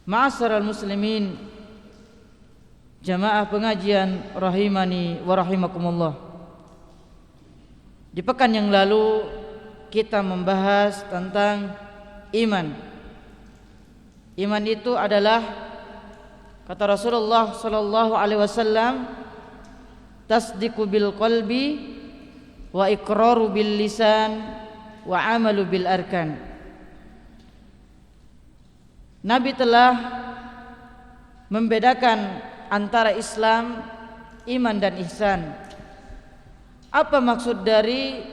Ma'asyiral muslimin, jamaah pengajian rahimani wa rahimakumullah. Di pekan yang lalu kita membahas tentang iman. Iman itu adalah, kata Rasulullah sallallahu alaihi wasallam, tasdiqu bil qalbi wa iqraru bil lisan wa amalu bil arkan. Nabi telah membedakan antara Islam, iman dan ihsan. Apa maksud dari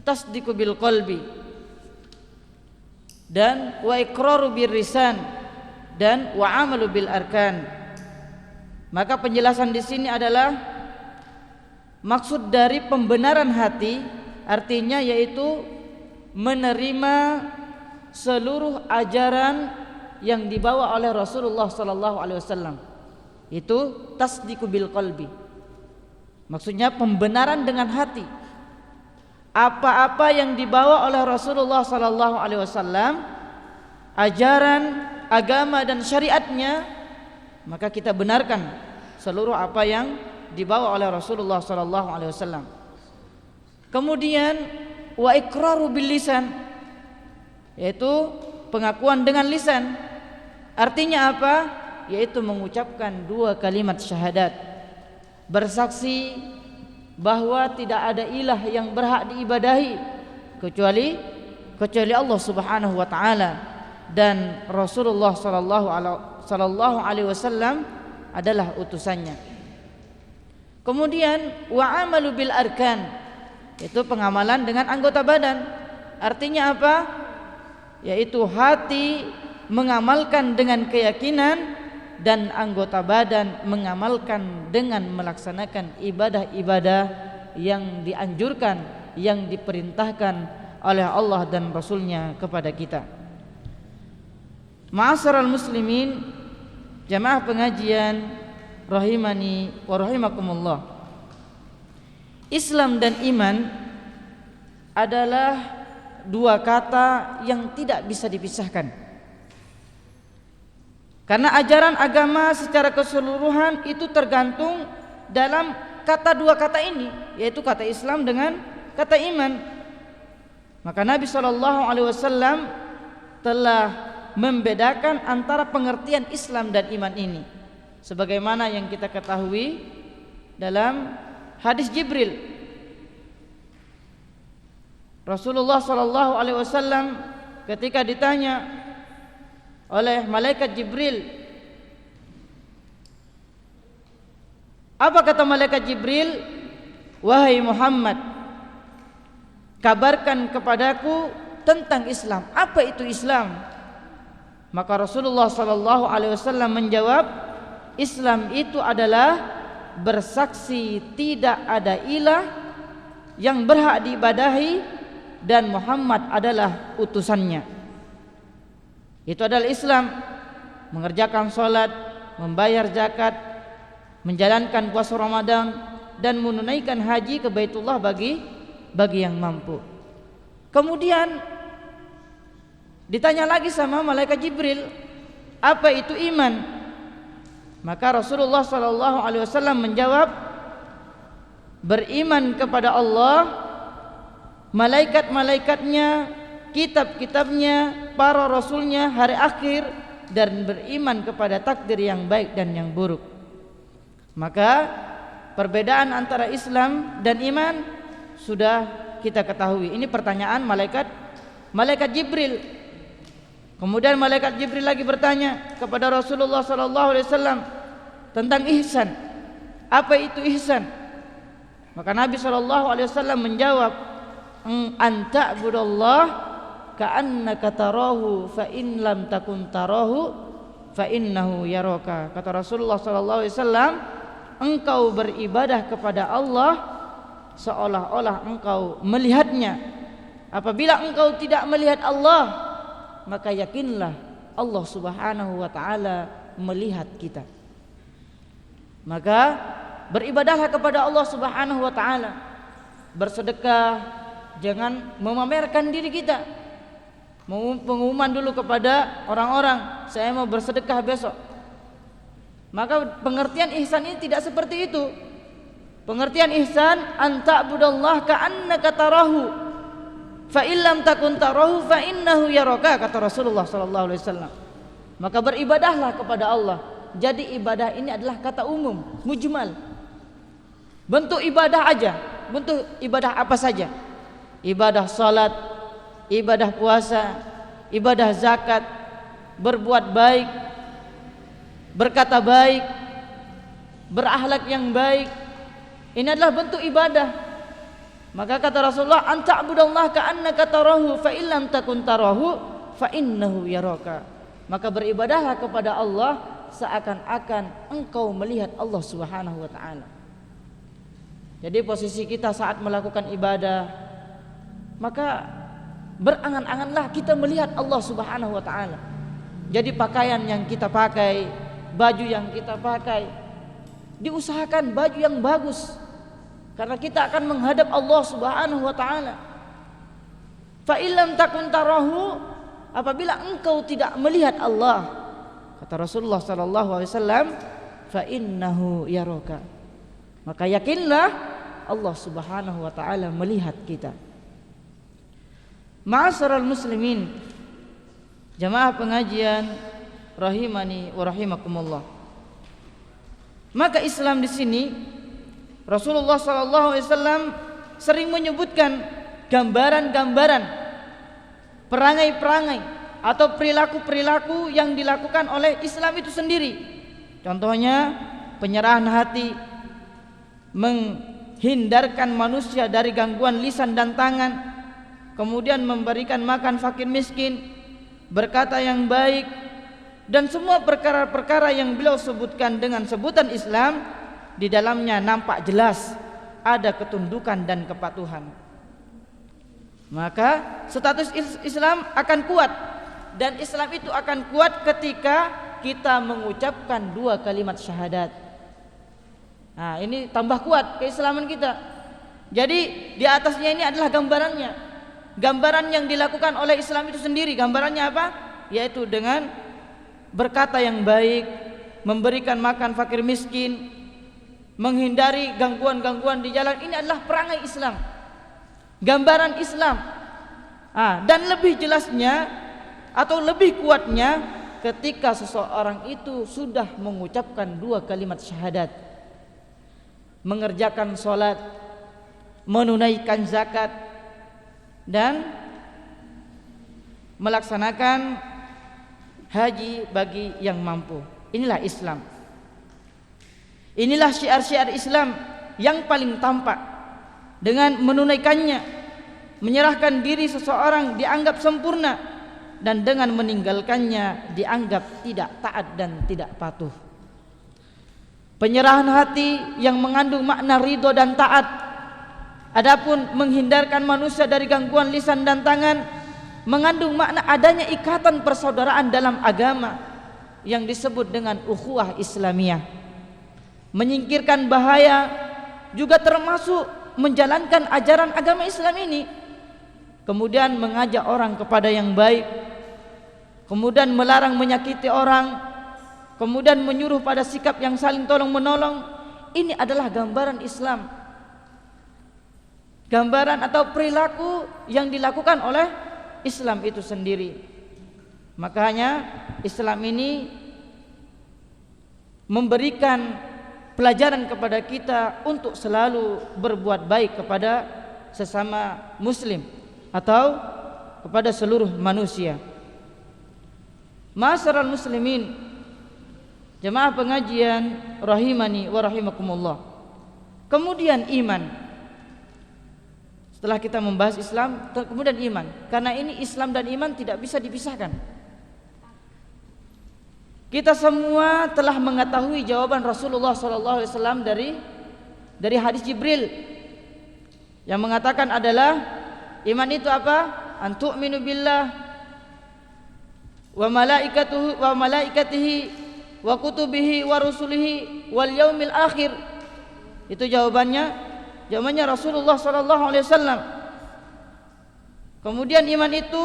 tasdiqu bil qalbi dan wa iqraru bir lisan dan wa amalu bil arkan? Maka penjelasan di sini adalah maksud dari pembenaran hati, artinya yaitu menerima seluruh ajaran yang dibawa oleh Rasulullah sallallahu alaihi wasallam. Itu tasdiqu bil qalbi. Maksudnya pembenaran dengan hati. Apa-apa yang dibawa oleh Rasulullah sallallahu alaihi wasallam, ajaran, agama dan syariatnya, maka kita benarkan seluruh apa yang dibawa oleh Rasulullah sallallahu alaihi wasallam. Kemudian wa iqraru bil lisan, yaitu pengakuan dengan lisan. Artinya apa? Yaitu mengucapkan dua kalimat syahadat, bersaksi bahwa tidak ada ilah yang berhak diibadahi kecuali Allah Subhanahu wa taala, dan Rasulullah sallallahu alaihi wasallam adalah utusannya. Kemudian wa amalu bil arkan, yaitu pengamalan dengan anggota badan. Artinya apa? Yaitu hati mengamalkan dengan keyakinan dan anggota badan mengamalkan dengan melaksanakan ibadah-ibadah yang dianjurkan, yang diperintahkan oleh Allah dan Rasulnya kepada kita. Ma'asyiral muslimin, jamaah pengajian rahimani wa rahimakumullah. Islam dan iman adalah dua kata yang tidak bisa dipisahkan, karena ajaran agama secara keseluruhan itu tergantung dalam dua kata ini, yaitu kata Islam dengan kata iman. Maka Nabi SAW telah membedakan antara pengertian Islam dan iman ini, sebagaimana yang kita ketahui dalam hadis Jibril. Rasulullah SAW ketika ditanya oleh malaikat Jibril, apa kata malaikat Jibril? Wahai Muhammad, kabarkan kepadaku tentang Islam. Apa itu Islam? Maka Rasulullah SAW menjawab, Islam itu adalah bersaksi tidak ada ilah yang berhak diibadahi dan Muhammad adalah utusannya. Itu adalah Islam. Mengerjakan salat, membayar zakat, menjalankan puasa Ramadan, dan menunaikan haji ke Baitullah bagi yang mampu. Kemudian ditanya lagi sama malaikat Jibril, apa itu iman? Maka Rasulullah SAW menjawab, beriman kepada Allah, malaikat-malaikatnya, kitab-kitabnya, para rasulnya, hari akhir, dan beriman kepada takdir yang baik dan yang buruk. Maka perbedaan antara Islam dan iman sudah kita ketahui. Ini pertanyaan malaikat Jibril. Kemudian malaikat Jibril lagi bertanya kepada Rasulullah SAW tentang ihsan. Apa itu ihsan? Maka Nabi SAW menjawab, anta budallah ka'annaka tarahu fa in lam takun tarahu fa innahu yaraka. Kata Rasulullah sallallahu alaihi wasallam, engkau beribadah kepada Allah seolah-olah engkau melihatnya. Apabila engkau tidak melihat Allah, maka yakinlah Allah Subhanahu wa taala melihat kita. Maka beribadahlah kepada Allah Subhanahu wa taala. Bersedekah, jangan memamerkan diri kita. pengumuman dulu kepada orang-orang, saya mau bersedekah besok. Maka pengertian ihsan ini tidak seperti itu. Pengertian ihsan anta'budallaha ka'annaka tarahu fa illam takun tarahu fa innahu yaraka, kata Rasulullah sallallahu alaihi wasallam. Maka beribadahlah kepada Allah. Jadi ibadah ini adalah kata umum, mujmal. Bentuk ibadah aja, bentuk ibadah apa saja. Ibadah salat, ibadah puasa, ibadah zakat, berbuat baik, berkata baik, berakhlak yang baik. Ini adalah bentuk ibadah. Maka kata Rasulullah, anta'budallaha ka'annaka tarahu fa illam takun tarahu fa innahu yaraka. Maka beribadahlah kepada Allah seakan-akan engkau melihat Allah Subhanahu wa taala. Jadi posisi kita saat melakukan ibadah, maka berangan-anganlah kita melihat Allah Subhanahu wa taala. Jadi pakaian yang kita pakai, baju yang kita pakai, diusahakan baju yang bagus, karena kita akan menghadap Allah Subhanahu wa taala. Fa illam takun tarahu, apabila engkau tidak melihat Allah, kata Rasulullah sallallahu alaihi wasallam, fa innahu yaraka. Maka yakinlah Allah Subhanahu wa taala melihat kita. Ma'asyiral muslimin, jamaah pengajian rahimani wa rahimakumullah. Maka Islam di sini Rasulullah sallallahu alaihi wasallam sering menyebutkan gambaran-gambaran perangai-perangai atau perilaku-perilaku yang dilakukan oleh Islam itu sendiri. Contohnya penyerahan hati, menghindarkan manusia dari gangguan lisan dan tangan, kemudian memberikan makan fakir miskin, berkata yang baik, dan semua perkara-perkara yang beliau sebutkan dengan sebutan Islam, di dalamnya nampak jelas ada ketundukan dan kepatuhan. Maka status Islam akan kuat, dan Islam itu akan kuat ketika kita mengucapkan 2 kalimat syahadat. Nah, ini tambah kuat keislaman kita. Jadi di atasnya ini adalah gambarannya, gambaran yang dilakukan oleh Islam itu sendiri. Gambarannya apa? Yaitu dengan berkata yang baik, memberikan makan fakir miskin, menghindari gangguan-gangguan di jalan. Ini adalah perangai Islam, gambaran Islam. Dan lebih jelasnya atau lebih kuatnya ketika seseorang itu sudah mengucapkan 2 kalimat syahadat, mengerjakan sholat, menunaikan zakat, dan melaksanakan haji bagi yang mampu. Inilah Islam. Inilah syiar-syiar Islam yang paling tampak. Dengan menunaikannya, menyerahkan diri seseorang dianggap sempurna, dan dengan meninggalkannya dianggap tidak taat dan tidak patuh. Penyerahan hati yang mengandung makna ridho dan taat. Adapun menghindarkan manusia dari gangguan lisan dan tangan mengandung makna adanya ikatan persaudaraan dalam agama yang disebut dengan ukhuwah Islamiyah. Menyingkirkan bahaya juga termasuk menjalankan ajaran agama Islam ini. Kemudian mengajak orang kepada yang baik, kemudian melarang menyakiti orang, kemudian menyuruh pada sikap yang saling tolong menolong. Ini adalah gambaran Islam, gambaran atau perilaku yang dilakukan oleh Islam itu sendiri. Makanya Islam ini memberikan pelajaran kepada kita untuk selalu berbuat baik kepada sesama muslim atau kepada seluruh manusia. Ma'asyiral muslimin, jemaah pengajian rahimani wa rahimakumullah. Kemudian iman. Setelah kita membahas Islam, kemudian iman. Karena ini Islam dan iman tidak bisa dipisahkan. Kita semua telah mengetahui jawaban Rasulullah SAW dari hadis Jibril yang mengatakan adalah iman itu apa? An tu'minu billah wa malaikatihi wa kutubihi wa rusulihi wal yaumil akhir. Itu jawabannya Rasulullah SAW. Kemudian iman itu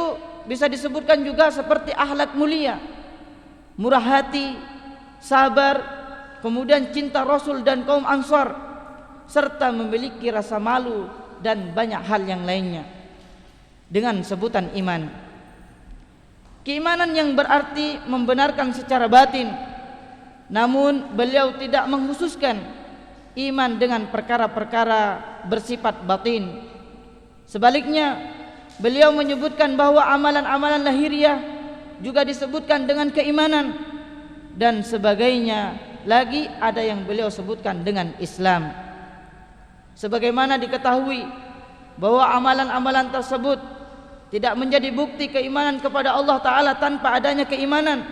bisa disebutkan juga seperti akhlak mulia, murah hati, sabar, kemudian cinta Rasul dan kaum Ansar, serta memiliki rasa malu dan banyak hal yang lainnya dengan sebutan iman. Keimanan yang berarti membenarkan secara batin, namun beliau tidak mengkhususkan iman dengan perkara-perkara bersifat batin. Sebaliknya, beliau menyebutkan bahwa amalan-amalan lahiriah juga disebutkan dengan keimanan, dan sebagainya lagi ada yang beliau sebutkan dengan Islam. Sebagaimana diketahui bahwa amalan-amalan tersebut tidak menjadi bukti keimanan kepada Allah Ta'ala tanpa adanya keimanan,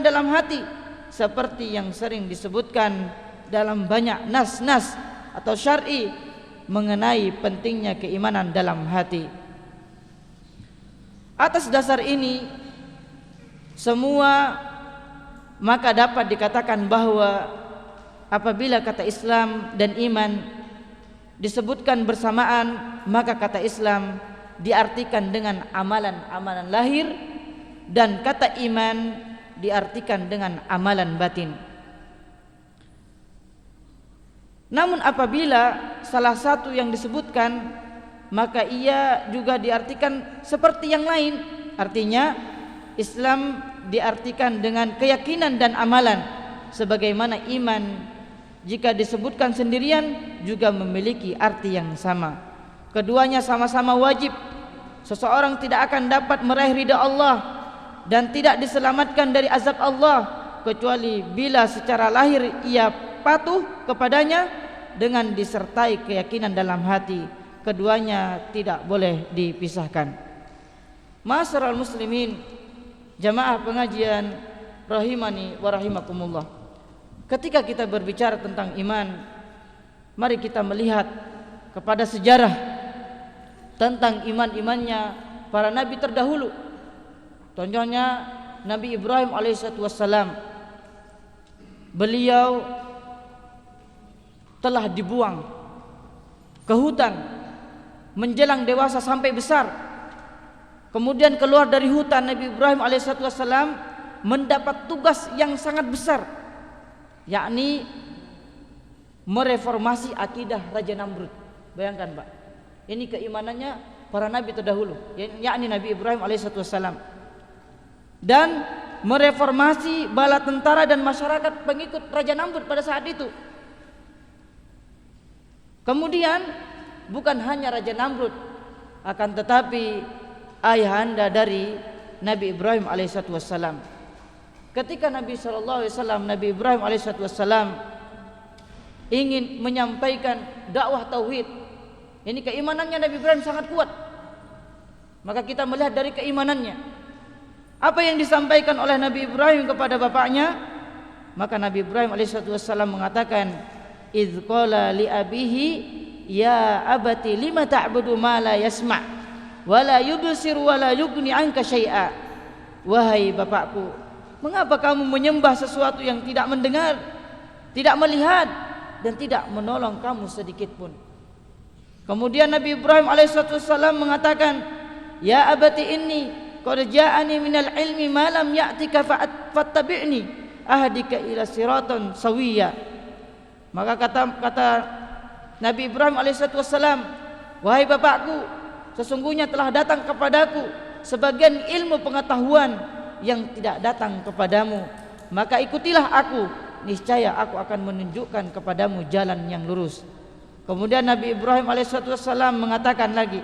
dalam hati, seperti yang sering disebutkan dalam banyak nas-nas atau syar'i mengenai pentingnya keimanan dalam hati. Atas dasar ini semua, maka dapat dikatakan bahwa apabila kata Islam dan iman disebutkan bersamaan, maka kata Islam diartikan dengan amalan-amalan lahir, dan kata iman diartikan dengan amalan batin. Namun apabila salah satu yang disebutkan, maka ia juga diartikan seperti yang lain. Artinya Islam diartikan dengan keyakinan dan amalan, sebagaimana iman jika disebutkan sendirian juga memiliki arti yang sama. Keduanya sama-sama wajib. Seseorang tidak akan dapat meraih ridha Allah dan tidak diselamatkan dari azab Allah kecuali bila secara lahir ia patuh kepadanya dengan disertai keyakinan dalam hati. Keduanya tidak boleh dipisahkan. Ma'asyiral muslimin, jamaah pengajian rahimani wa rahimakumullah. Ketika kita berbicara tentang iman, mari kita melihat kepada sejarah tentang iman-imannya para nabi terdahulu. Contohnya Nabi Ibrahim alaihissalam. Beliau telah dibuang ke hutan menjelang dewasa sampai besar. Kemudian keluar dari hutan, Nabi Ibrahim alaihissalam mendapat tugas yang sangat besar, yakni mereformasi akidah Raja Namrud. Bayangkan Pak, ini keimanannya para nabi terdahulu, yakni Nabi Ibrahim alaihissalam, dan mereformasi bala tentara dan masyarakat pengikut Raja Namrud pada saat itu. Kemudian bukan hanya Raja Namrud, akan tetapi ayahanda dari Nabi Ibrahim alaihissalam. Ketika Nabi SAW, Nabi Ibrahim alaihissalam ingin menyampaikan dakwah tauhid, ini keimanannya Nabi Ibrahim sangat kuat. Maka kita melihat dari keimanannya, apa yang disampaikan oleh Nabi Ibrahim kepada bapaknya, maka Nabi Ibrahim alaihissalam mengatakan, idz qala li abihi ya abati lima ta'budu ma la yasma' wa la yubsir wa la yughni 'anka syai'a. Wahai bapakku, mengapa kamu menyembah sesuatu yang tidak mendengar, tidak melihat, dan tidak menolong kamu sedikit pun? Kemudian Nabi Ibrahim alaihissalam mengatakan, ya abati inni qad ja'ani minal ilmi ma lam ya'tika fattabi'ni ahdika ila siratan sawiyya. Maka kata Nabi Ibrahim alaihissalam, wahai bapakku, sesungguhnya telah datang kepadaku sebagian ilmu pengetahuan yang tidak datang kepadamu, maka ikutilah aku, niscaya aku akan menunjukkan kepadamu jalan yang lurus. Kemudian Nabi Ibrahim alaihissalam mengatakan lagi,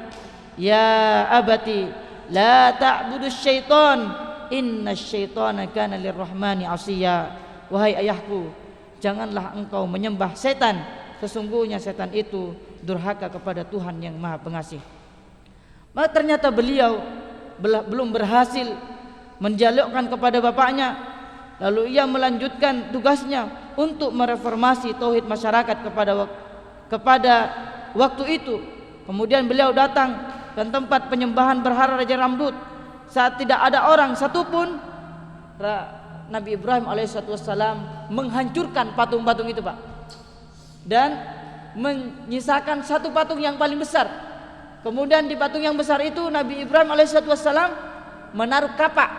ya abati la ta'budus syaitan innasy syaitana kana lirrahmani 'asiyya. Wahai ayahku, janganlah engkau menyembah setan, sesungguhnya setan itu durhaka kepada Tuhan yang Maha Pengasih. Maka ternyata beliau belum berhasil menjalukkan kepada bapaknya, lalu ia melanjutkan tugasnya untuk mereformasi tauhid masyarakat kepada waktu itu. Kemudian beliau datang ke tempat penyembahan berhala Raja Namrud. Saat tidak ada orang satupun, Nabi Ibrahim alaihissalam menghancurkan patung-patung itu Pak, dan menyisakan satu patung yang paling besar, Kemudian di patung yang besar itu Nabi Ibrahim alaihissalam menaruh kapak.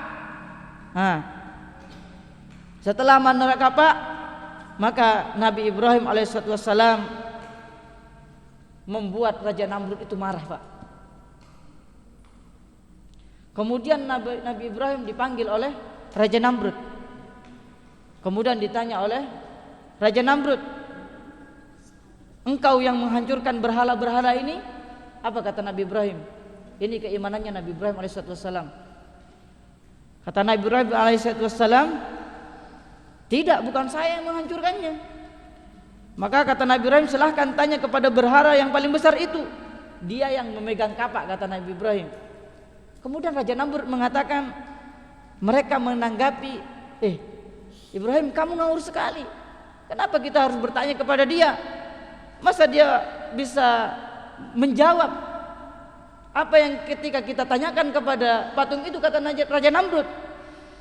Setelah menaruh kapak, maka Nabi Ibrahim alaihissalam membuat Raja Namrud itu marah, Pak. Kemudian Nabi Ibrahim dipanggil oleh Raja Namrud. Kemudian ditanya oleh Raja Namrud, engkau yang menghancurkan berhala-berhala ini? Apa kata Nabi Ibrahim? Ini keimanannya Nabi Ibrahim alaihissalam. Kata Nabi Ibrahim alaihissalam, tidak, bukan saya yang menghancurkannya. Maka kata Nabi Ibrahim, silahkan tanya kepada berhala yang paling besar itu. Dia yang memegang kapak, kata Nabi Ibrahim. Kemudian Raja Namrud mengatakan, mereka menanggapi, Ibrahim, kamu ngawur sekali. Kenapa kita harus bertanya kepada dia? Masa dia bisa menjawab apa yang ketika kita tanyakan kepada patung itu, kata Raja Namrud.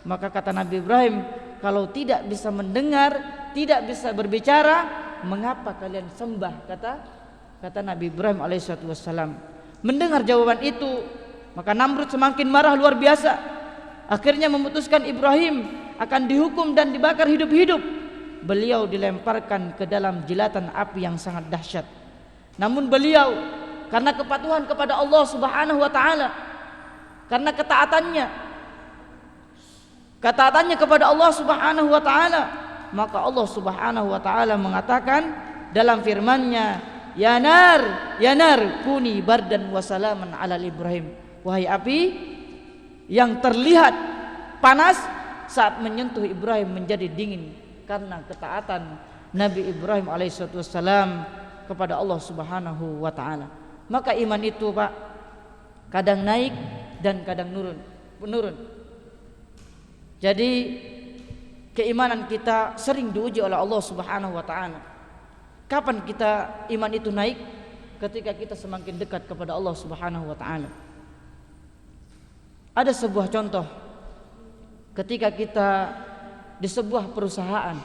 Maka kata Nabi Ibrahim, kalau tidak bisa mendengar, tidak bisa berbicara, mengapa kalian sembah? Kata Nabi Ibrahim alaihissalam. Mendengar jawaban itu, maka Namrud semakin marah luar biasa. Akhirnya memutuskan Ibrahim akan dihukum dan dibakar hidup-hidup. Beliau dilemparkan ke dalam jilatan api yang sangat dahsyat. Namun beliau karena kepatuhan kepada Allah Subhanahu wa taala, karena ketaatannya kepada Allah Subhanahu wa taala, maka Allah Subhanahu wa taala mengatakan dalam firman-Nya, ya nar kuni bardan wa salaman ala Ibrahim. Wahai api yang terlihat panas, saat menyentuh Ibrahim menjadi dingin karena ketaatan Nabi Ibrahim alaihissalam kepada Allah Subhanahu wa taala. Maka iman itu, Pak, kadang naik dan kadang menurun. Jadi keimanan kita sering diuji oleh Allah Subhanahu wa taala. Kapan kita iman itu naik? Ketika kita semakin dekat kepada Allah Subhanahu wa taala. Ada sebuah contoh ketika kita di sebuah perusahaan,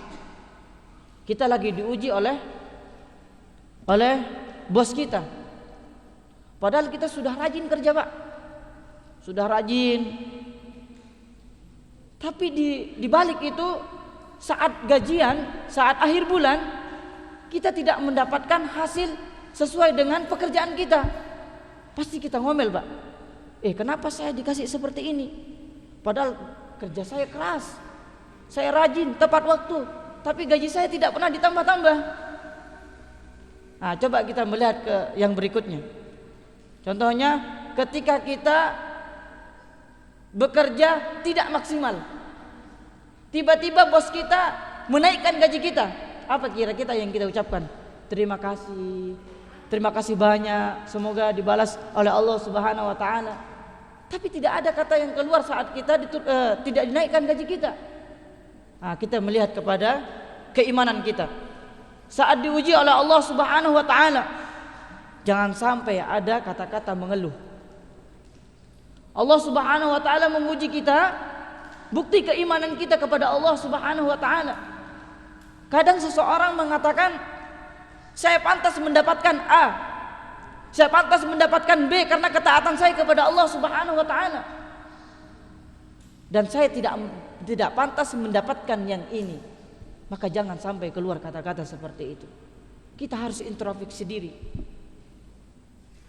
kita lagi diuji oleh bos kita. Padahal kita sudah rajin kerja, Pak. Sudah rajin. Tapi di balik itu, saat gajian, saat akhir bulan, kita tidak mendapatkan hasil sesuai dengan pekerjaan kita. Pasti kita ngomel, Pak. Kenapa saya dikasih seperti ini? Padahal kerja saya keras, saya rajin, tepat waktu, tapi gaji saya tidak pernah ditambah-tambah. Nah, coba kita melihat ke yang berikutnya. Contohnya ketika kita bekerja tidak maksimal, tiba-tiba bos kita menaikkan gaji kita, apa kira-kira yang kita ucapkan? Terima kasih banyak, semoga dibalas oleh Allah Subhanahu wa taala. Tapi tidak ada kata yang keluar saat kita tidak dinaikkan gaji kita. Nah, kita melihat kepada keimanan kita saat diuji oleh Allah Subhanahu wa taala. Jangan sampai ada kata-kata mengeluh. Allah Subhanahu wa taala menguji kita, bukti keimanan kita kepada Allah Subhanahu wa taala. Kadang seseorang mengatakan, saya pantas mendapatkan A, saya pantas mendapatkan B karena ketaatan saya kepada Allah Subhanahu wa taala. Dan saya tidak pantas mendapatkan yang ini. Maka jangan sampai keluar kata-kata seperti itu. Kita harus introspeksi diri.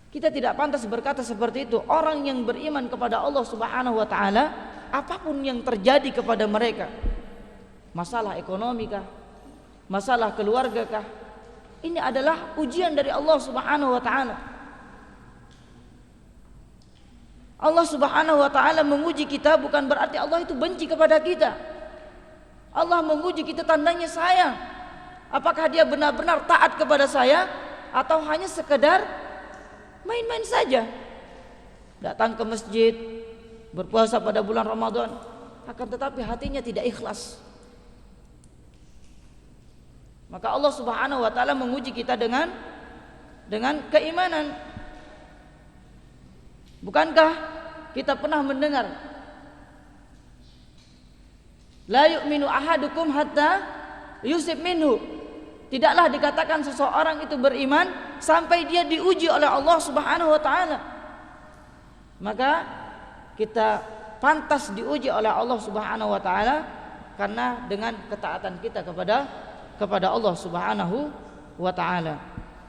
Kita tidak pantas berkata seperti itu. Orang yang beriman kepada Allah Subhanahu wa taala, apapun yang terjadi kepada mereka, masalah ekonomi kah, masalah keluarga kah, ini adalah ujian dari Allah Subhanahu wa taala. Allah Subhanahu wa taala menguji kita bukan berarti Allah itu benci kepada kita. Allah menguji kita tandanya sayang. Apakah dia benar-benar taat kepada saya atau hanya sekedar main-main saja? Datang ke masjid, berpuasa pada bulan Ramadan, akan tetapi hatinya tidak ikhlas. Maka Allah Subhanahu wa taala menguji kita dengan keimanan. Bukankah kita pernah mendengar, la yu'minu ahadukum hatta yusib minhu Tidaklah dikatakan seseorang itu beriman sampai dia diuji oleh Allah Subhanahu wa taala. Maka kita pantas diuji oleh Allah Subhanahu wa taala karena dengan ketaatan kita kepada Allah Subhanahu wa taala.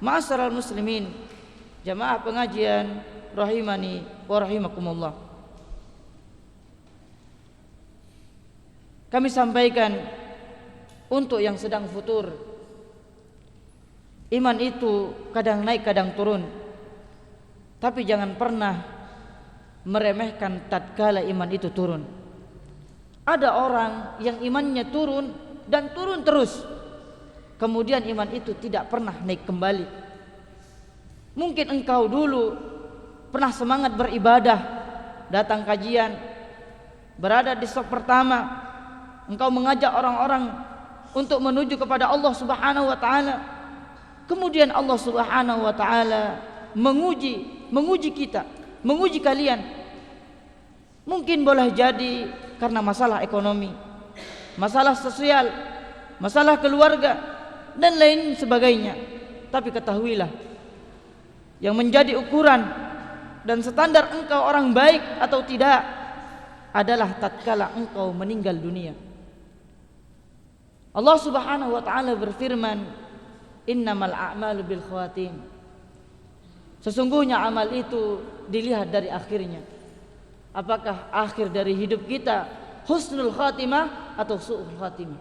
Ma'asyiral muslimin, jamaah pengajian rahimani wa rahimakumullah. Kami sampaikan untuk yang sedang futur, iman itu kadang naik kadang turun. Tapi jangan pernah meremehkan tatkala iman itu turun. Ada orang yang imannya turun dan turun terus, kemudian iman itu tidak pernah naik kembali. Mungkin engkau dulu pernah semangat beribadah, datang kajian, berada di saf pertama, engkau mengajak orang-orang untuk menuju kepada Allah Subhanahu wa taala. Kemudian Allah Subhanahu wa taala menguji kita, menguji kalian. Mungkin boleh jadi karena masalah ekonomi, masalah sosial, masalah keluarga dan lain sebagainya. Tapi ketahuilah, yang menjadi ukuran dan standar engkau orang baik atau tidak adalah tatkala engkau meninggal dunia. Allah Subhanahu wa taala berfirman, innamal a'malu bil khawatim. Sesungguhnya amal itu dilihat dari akhirnya. Apakah akhir dari hidup kita husnul khatimah atau su'ul khatimah?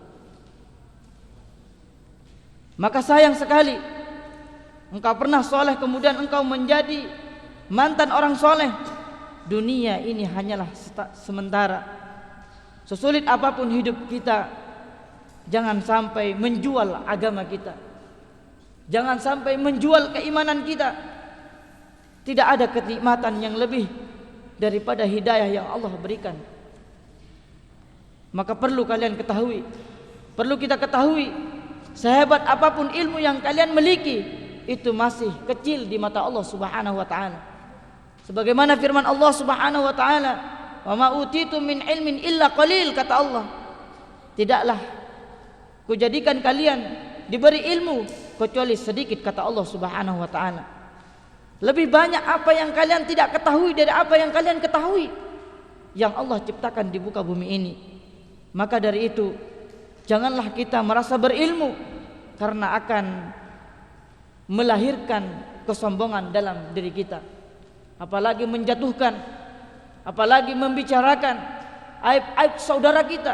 Maka sayang sekali engkau pernah soleh kemudian engkau menjadi mantan orang soleh. Dunia ini hanyalah sementara. Sesulit apapun hidup kita, jangan sampai menjual agama kita, jangan sampai menjual keimanan kita. Tidak ada kenikmatan yang lebih daripada hidayah yang Allah berikan. Maka perlu kalian ketahui, perlu kita ketahui, sehebat apapun ilmu yang kalian miliki, itu masih kecil di mata Allah Subhanahu wa taala. Sebagaimana firman Allah Subhanahu wa taala, "Wa ma utitum min ilmin illa qalil," kata Allah. Tidaklah kujadikan kalian diberi ilmu kecuali sedikit, kata Allah Subhanahu wa taala. Lebih banyak apa yang kalian tidak ketahui dari apa yang kalian ketahui, yang Allah ciptakan di muka bumi ini. Maka dari itu, janganlah kita merasa berilmu, karena akan melahirkan kesombongan dalam diri kita. Apalagi menjatuhkan, apalagi membicarakan aib-aib saudara kita,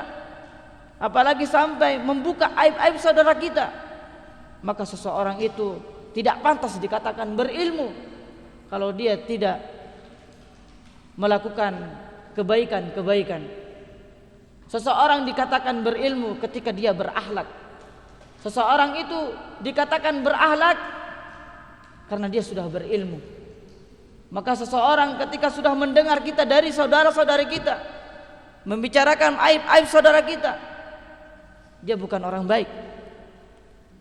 apalagi sampai membuka aib-aib saudara kita. Maka seseorang itu tidak pantas dikatakan berilmu kalau dia tidak melakukan kebaikan-kebaikan. Seseorang dikatakan berilmu ketika dia berakhlak. Seseorang itu dikatakan berakhlak karena dia sudah berilmu. Maka seseorang ketika sudah mendengar kita dari saudara-saudari kita membicarakan aib-aib saudara kita, dia bukan orang baik.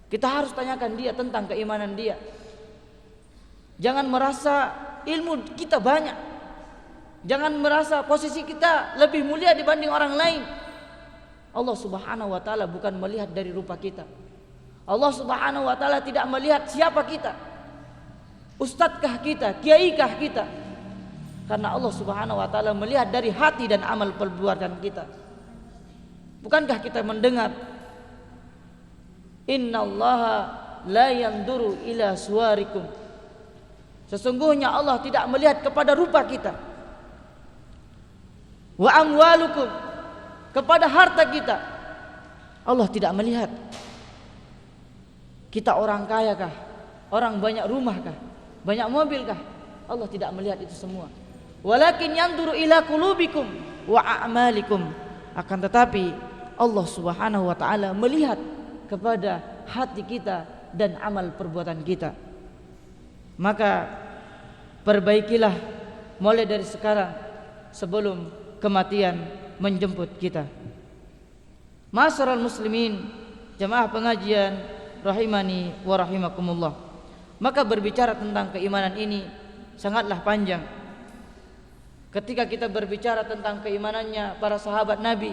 Kita harus tanyakan dia tentang keimanan dia. Jangan merasa ilmu kita banyak, jangan merasa posisi kita lebih mulia dibanding orang lain. Allah Subhanahu wa taala bukan melihat dari rupa kita. Allah Subhanahu wa taala tidak melihat siapa kita, ustadzkah kita, kiaikah kita. Karena Allah Subhanahu wa taala melihat dari hati dan amal perbuatan kita. Bukankah kita mendengar, innallaha la yanduru ila suwarikum, sesungguhnya Allah tidak melihat kepada rupa kita, wa amwalukum, kepada harta kita. Allah tidak melihat kita orang kaya kah, orang banyak rumah kah, banyak mobil kah. Allah tidak melihat itu semua. Walakin yanduru ila qulubikum wa a'malikum, akan tetapi Allah Subhanahu wa taala melihat kepada hati kita dan amal perbuatan kita. Maka perbaikilah mulai dari sekarang sebelum kematian menjemput kita. Ma'asyiral muslimin, jamaah pengajian rahimani wa rahimakumullah. Maka berbicara tentang keimanan ini sangatlah panjang. Ketika kita berbicara tentang keimanannya para sahabat Nabi,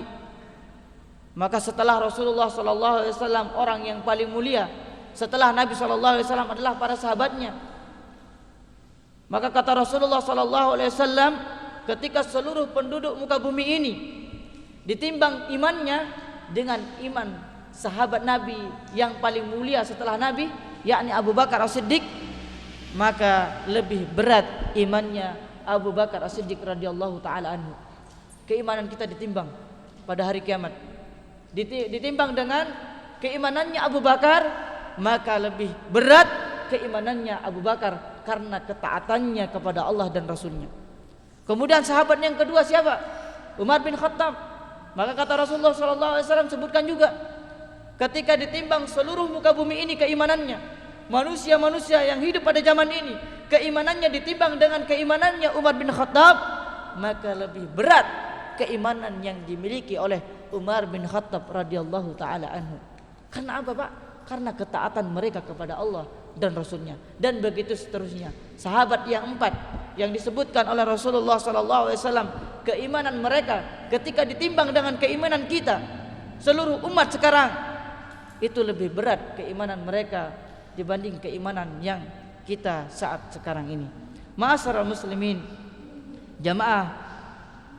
maka setelah Rasulullah SAW orang yang paling mulia setelah Nabi SAW adalah para sahabatnya. Maka kata Rasulullah SAW, ketika seluruh penduduk muka bumi ini ditimbang imannya dengan iman sahabat Nabi yang paling mulia setelah Nabi, yakni Abu Bakar As-Siddiq, maka lebih berat imannya Abu Bakar As-Siddiq radhiyallahu taala anhu. Keimanan kita ditimbang pada hari kiamat, ditimbang dengan keimanannya Abu Bakar, maka lebih berat keimanannya Abu Bakar karena ketaatannya kepada Allah dan Rasulnya. Kemudian sahabat yang kedua siapa? Umar bin Khattab. Maka kata Rasulullah SAW sebutkan juga, ketika ditimbang seluruh muka bumi ini keimanannya, manusia-manusia yang hidup pada zaman ini, keimanannya ditimbang dengan keimanannya Umar bin Khattab, maka lebih berat keimanan yang dimiliki oleh Umar bin Khattab radhiyallahu taala anhu. Karena apa, Pak? Karena ketaatan mereka kepada Allah dan Rasulnya. Dan begitu seterusnya. Sahabat yang 4 yang disebutkan oleh Rasulullah SAW, keimanan mereka ketika ditimbang dengan keimanan kita, seluruh umat sekarang, itu lebih berat keimanan mereka dibanding keimanan yang kita saat sekarang ini. Ma'asyiral muslimin, jamaah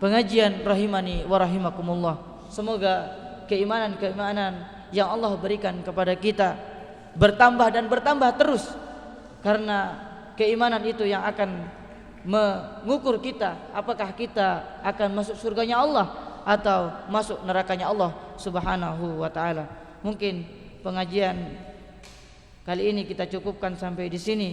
pengajian rahimani wa rahimakumullah, semoga keimanan-keimanan yang Allah berikan kepada kita bertambah dan bertambah terus, karena keimanan itu yang akan mengukur kita apakah kita akan masuk surganya Allah atau masuk nerakanya Allah Subhanahu wa taala. Mungkin pengajian kali ini kita cukupkan sampai di sini.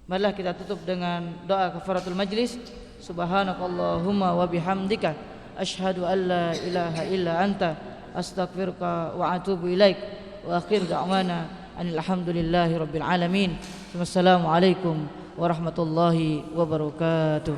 Marilah kita tutup dengan doa kafaratul majlis. Subhanakallahumma wa bihamdika asyhadu an la ilaha illa anta astaghfiruka wa atubu ilaik. Wa akhir da'wana alhamdulillahi rabbil alamin. Wassalamualaikum warahmatullahi wabarakatuh.